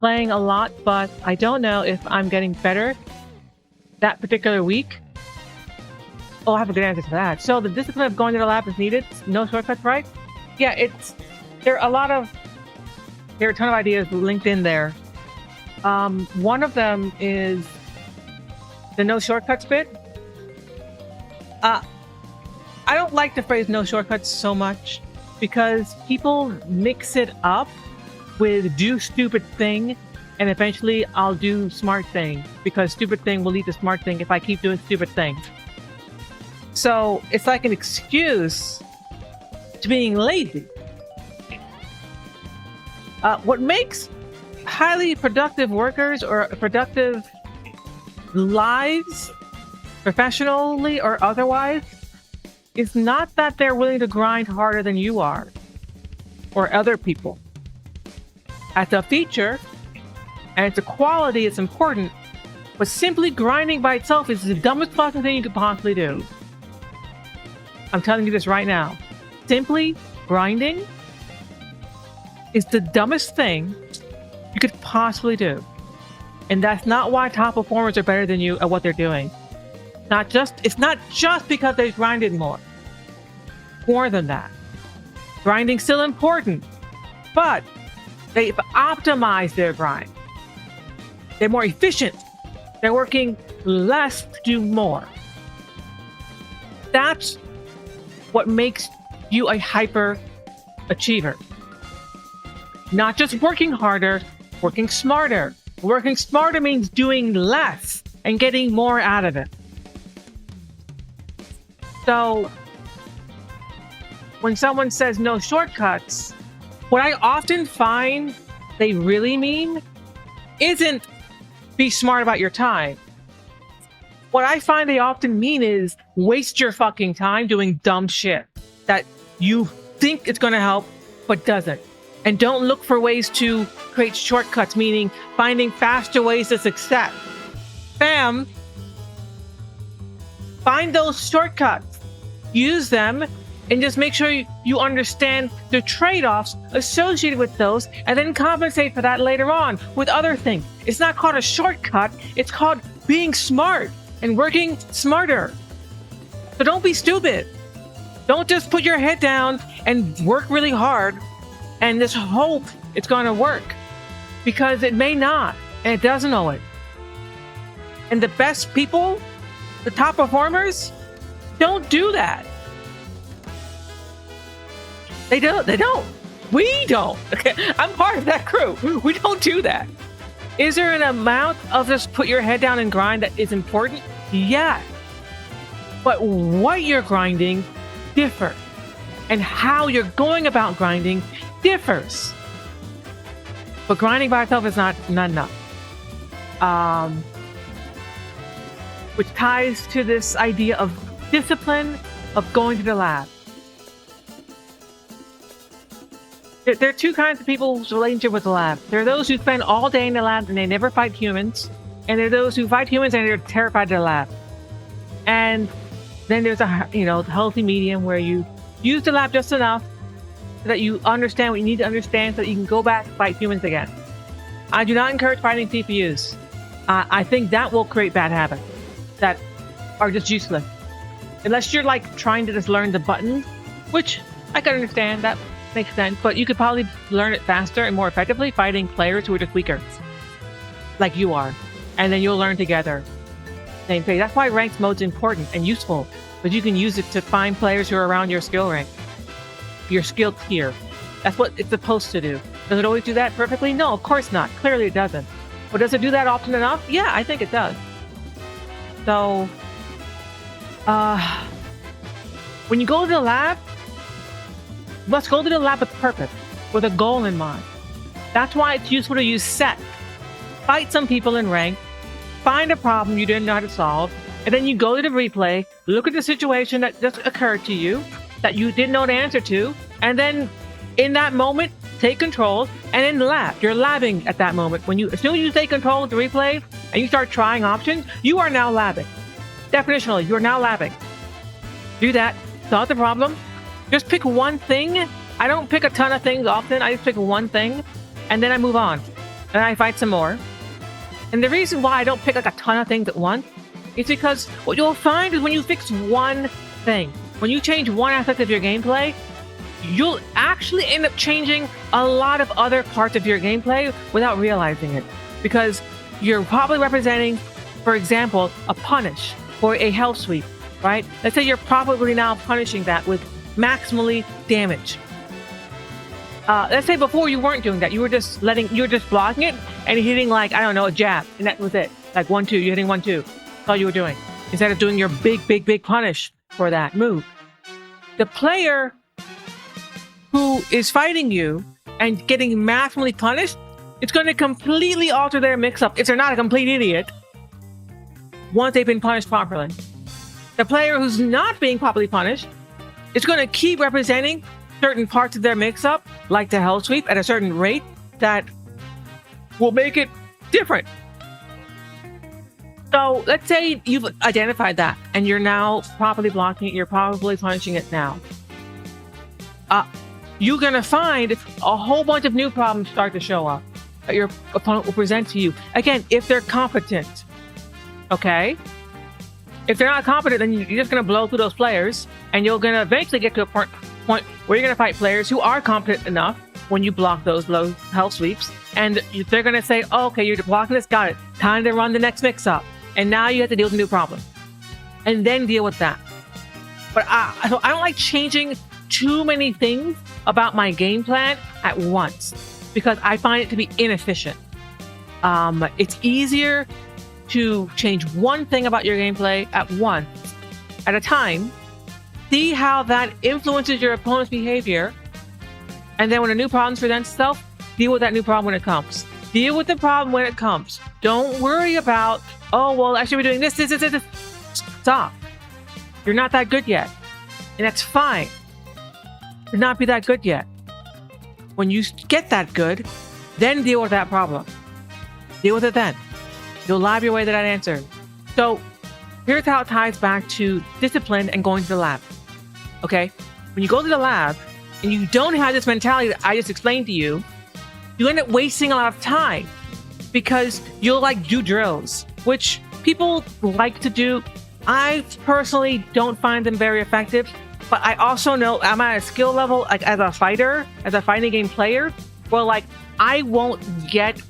playing a lot, but I don't know if I'm getting better that particular week. Oh, I have a good answer to that. So the discipline of going to the lab is needed. No shortcuts, right? Yeah, there are a ton of ideas linked in there. One of them is the no shortcuts bit. I don't like the phrase no shortcuts so much because people mix it up with do stupid thing and eventually I'll do smart thing because stupid thing will lead to smart thing if I keep doing stupid things. So it's like an excuse to being lazy. What makes highly productive workers or productive lives, professionally or otherwise, is not that they're willing to grind harder than you are or other people. As a feature, and it's a quality, it's important, but simply grinding by itself is the dumbest fucking thing you could possibly do. I'm telling you this right now. Simply grinding is the dumbest thing you could possibly do. And that's not why top performers are better than you at what they're doing. It's not just because they've grinded more. More than that. Grinding's still important, but they've optimized their grind. They're more efficient. They're working less to do more. That's what makes you a hyper achiever. Not just working harder, working smarter. Working smarter means doing less and getting more out of it. So when someone says no shortcuts, what I often find they really mean isn't be smart about your time. What I find they often mean is waste your fucking time doing dumb shit that you think it's going to help, but doesn't. And don't look for ways to create shortcuts, meaning finding faster ways to success. Bam! Find those shortcuts. Use them and just make sure you understand the trade-offs associated with those and then compensate for that later on with other things. It's not called a shortcut. It's called being smart and working smarter. So don't be stupid. Don't just put your head down and work really hard and just hope it's going to work, because it may not, and it doesn't always. And the best people, the top performers, don't do that. They don't. We don't. Okay? I'm part of that crew. We don't do that. Is there an amount of just put your head down and grind that is important? Yes. But what you're grinding differs. And how you're going about grinding differs. But grinding by itself is not enough. Which ties to this idea of discipline of going to the lab. There are two kinds of people's relationship with the lab. There are those who spend all day in the lab and they never fight humans. And there are those who fight humans and they're terrified of the lab. And then there's a healthy medium where you use the lab just enough so that you understand what you need to understand so that you can go back and fight humans again. I do not encourage fighting CPUs. I think that will create bad habits that are just useless. Unless you're like trying to just learn the buttons, which I can understand, that makes sense, but you could probably learn it faster and more effectively fighting players who are just weaker, like you are. And then you'll learn together. Same thing. That's why ranked mode's important and useful, because you can use it to find players who are around your skill rank, your skill tier. That's what it's supposed to do. Does it always do that perfectly? No, of course not. Clearly it doesn't. But does it do that often enough? Yeah, I think it does. So, when you go to the lab, you must go to the lab with purpose, with a goal in mind. That's why it's useful to use set. Fight some people in rank, find a problem you didn't know how to solve, and then you go to the replay, look at the situation that just occurred to you, that you didn't know the answer to, and then in that moment, take control, and then lab. You're labbing at that moment. As soon as you take control of the replay, and you start trying options, you are now labbing. Definitionally, you are now labbing. Do that, solve the problem, just pick one thing. I don't pick a ton of things often, I just pick one thing, and then I move on. and I fight some more. And the reason why I don't pick like a ton of things at once is because what you'll find is when you fix one thing, when you change one aspect of your gameplay, you'll actually end up changing a lot of other parts of your gameplay without realizing it. Because you're probably representing, for example, a punish or a hell sweep, right? Let's say you're probably now punishing that with maximally damage. Let's say before you weren't doing that. You were just blocking it and hitting like, I don't know, a jab. And that was it. Like 1-2, you're hitting 1-2. That's all you were doing. Instead of doing your big punish for that move. The player who is fighting you and getting maximally punished, it's going to completely alter their mix-up if they're not a complete idiot once they've been punished properly. The player who's not being properly punished is going to keep representing certain parts of their mix-up, like the hell sweep, at a certain rate that will make it different. So let's say you've identified that and you're now properly blocking it, you're probably punishing it now. You're going to find a whole bunch of new problems start to show up that your opponent will present to you. Again, if they're competent, okay? If they're not competent, then you're just going to blow through those players, and you're going to eventually get to a point where you're going to fight players who are competent enough when you block those low health sweeps, and they're going to say, oh, okay, you're blocking this, got it. Time to run the next mix-up. And now you have to deal with a new problem. And then deal with that. But so I don't like changing too many things about my game plan at once, because I find it to be inefficient. It's easier to change one thing about your gameplay at once, at a time, see how that influences your opponent's behavior, and then when a new problem presents itself, deal with that new problem when it comes. Deal with the problem when it comes. Don't worry about, oh, well, I should be doing this. Stop. You're not that good yet. And that's fine. To not be that good yet. When you get that good, then deal with that problem. Deal with it then. You'll lab your way to that answer. So here's how it ties back to discipline and going to the lab. Okay? When you go to the lab and you don't have this mentality that I just explained to you, you end up wasting a lot of time because you'll like do drills, which people like to do. I personally don't find them very effective, but I also know I'm at a skill level, like as a fighter, as a fighting game player, where like I won't get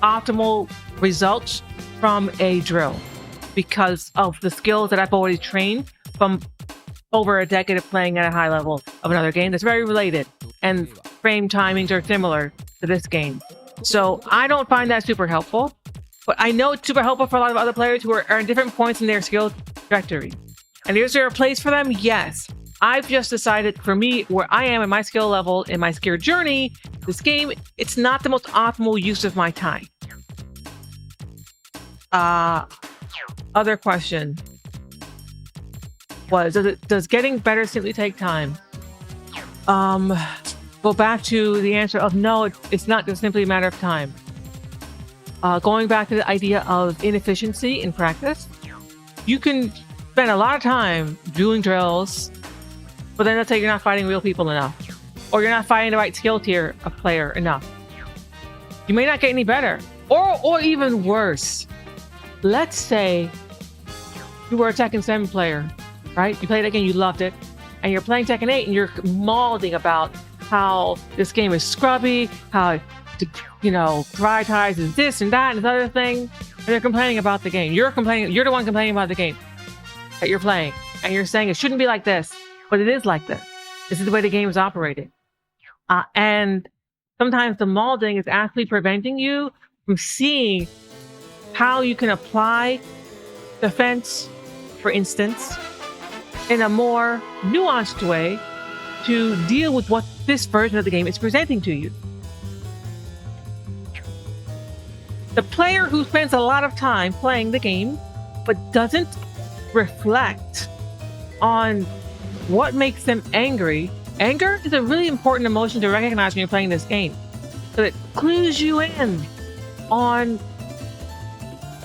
optimal results from a drill because of the skills that I've already trained from over a decade of playing at a high level of another game that's very related, and frame timings are similar to this game. So I don't find that super helpful, but I know it's super helpful for a lot of other players who are at different points in their skill trajectory. And is there a place for them? Yes. I've just decided for me, where I am in my skill level, in my skill journey, this game, it's not the most optimal use of my time. Other question was, does getting better simply take time? Go back to the answer of no, it's not just simply a matter of time. Going back to the idea of inefficiency in practice, you can spend a lot of time doing drills, but then let's say you're not fighting real people enough, or you're not fighting the right skill tier of player enough. You may not get any better, or even worse. Let's say you were a Tekken 7 player, right? You played that game, you loved it, and you're playing Tekken 8 and you're mauling about how this game is scrubby, how, you know, prioritizes this and that and this other thing, and they're complaining about the game. You're the one complaining about the game that you're playing, and you're saying it shouldn't be like this, but it is like this. This is the way the game is operating. And sometimes the mauling is actually preventing you from seeing how you can apply defense, for instance, in a more nuanced way to deal with what this version of the game is presenting to you. The player who spends a lot of time playing the game but doesn't reflect on what makes them angry. Anger is a really important emotion to recognize when you're playing this game. So it clues you in on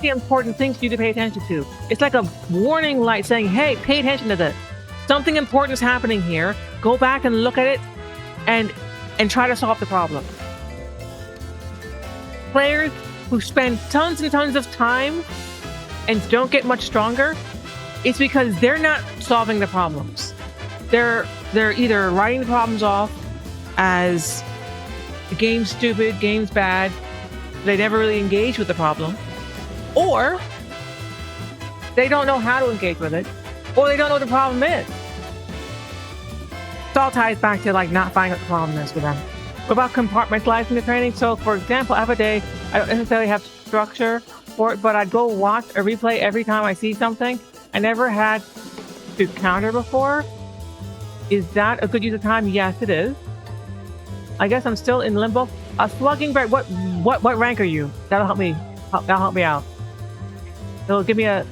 the important things for you to pay attention to. It's like a warning light saying, hey, pay attention to this. Something important is happening here. Go back and look at it and try to solve the problem. players who spend tons and tons of time and don't get much stronger, it's because they're not solving the problems. They're either writing the problems off as the game's stupid, game's bad, they never really engage with the problem, or they don't know how to engage with it, or they don't know what the problem is. It all ties back to like not finding what the problem is with them. What about compartmentalizing the training? So for example, I have a day, I don't necessarily have structure for it, but I'd go watch a replay every time I see something. I never had to counter before. Is that a good use of time? Yes, it is. I guess I'm still in limbo. Slugging break. What rank are you? That'll help me. That'll help me out. It'll give me a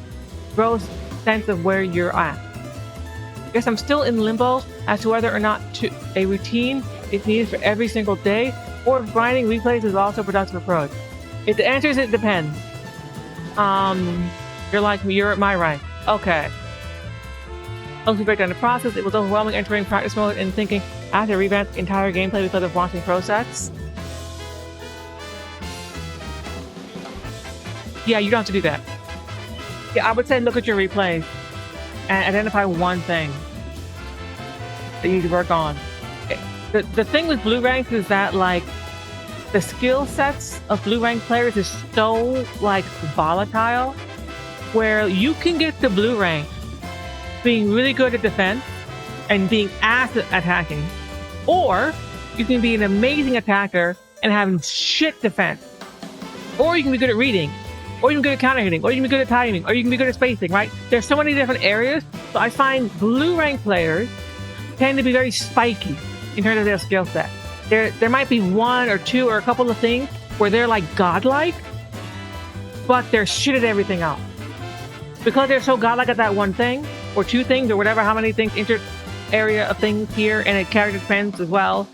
gross sense of where you're at. I guess I'm still in limbo as to whether or not a routine is needed for every single day, or if grinding replays is also a productive approach. If the answer is it depends. You're like me. You're at my rank. Okay. Once we break down the process, it was overwhelming entering practice mode and thinking I have to revamp the entire gameplay because of watching pro sets. Yeah, you don't have to do that. Yeah, I would say look at your replays and identify one thing that you need to work on. The thing with blue ranks is that like the skill sets of blue rank players is so like volatile, where you can get the blue rank being really good at defense and being ass at attacking, or you can be an amazing attacker and having shit defense, or you can be good at reading, or you can be good at counter hitting, or you can be good at timing, or you can be good at spacing, right? There's so many different areas. So I find blue rank players tend to be very spiky in terms of their skill set. There might be one or two or a couple of things where they're like godlike, but they're shit at everything else. Because they're so godlike at that one thing, or two things, or whatever, how many things, inter area of things here, and it character depends as well.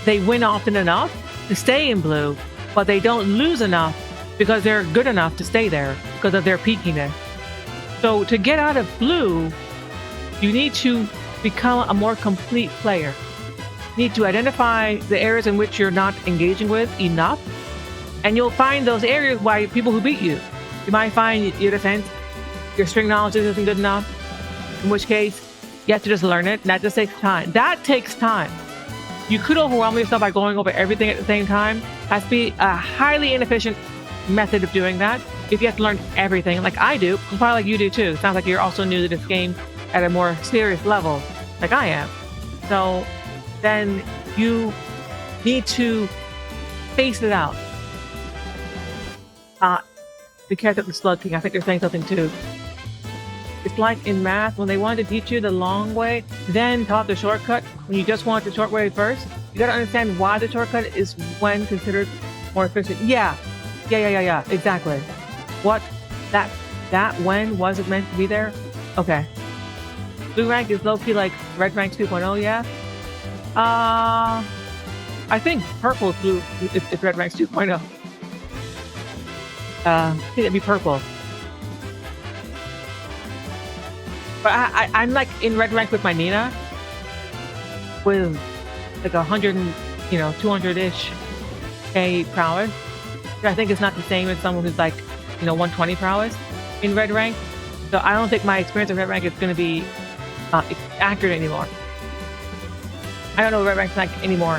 They win often enough to stay in blue, but they don't lose enough because they're good enough to stay there because of their peakiness. So to get out of blue, you need to become a more complete player. You need to identify the areas in which you're not engaging with enough, and you'll find those areas by people who beat you. You might find your defense, your string knowledge isn't good enough, in which case you have to just learn it, and that just takes time. That takes time. You could overwhelm yourself by going over everything at the same time. Has to be a highly inefficient method of doing that. If you have to learn everything, like I do, probably like you do too. Sounds like you're also new to this game at a more serious level, like I am. So then you need to space it out. Be careful with the slug king. I think they're saying something too. It's like in math, when they wanted to teach you the long way, then taught the shortcut, when you just want the short way first, you gotta understand why the shortcut is when considered more efficient. Yeah, exactly. What, that when was it meant to be there? Okay. Blue rank is low-key like red rank 2.0, yeah? I think purple is blue if red rank's 2.0. I think it'd be purple. But I'm like in red rank with my Nina, with like 100 and 200-ish K prowess. I think it's not the same as someone who's like 120 prowess in red rank. So I don't think my experience of red rank is going to be accurate anymore. I don't know what red rank's like anymore.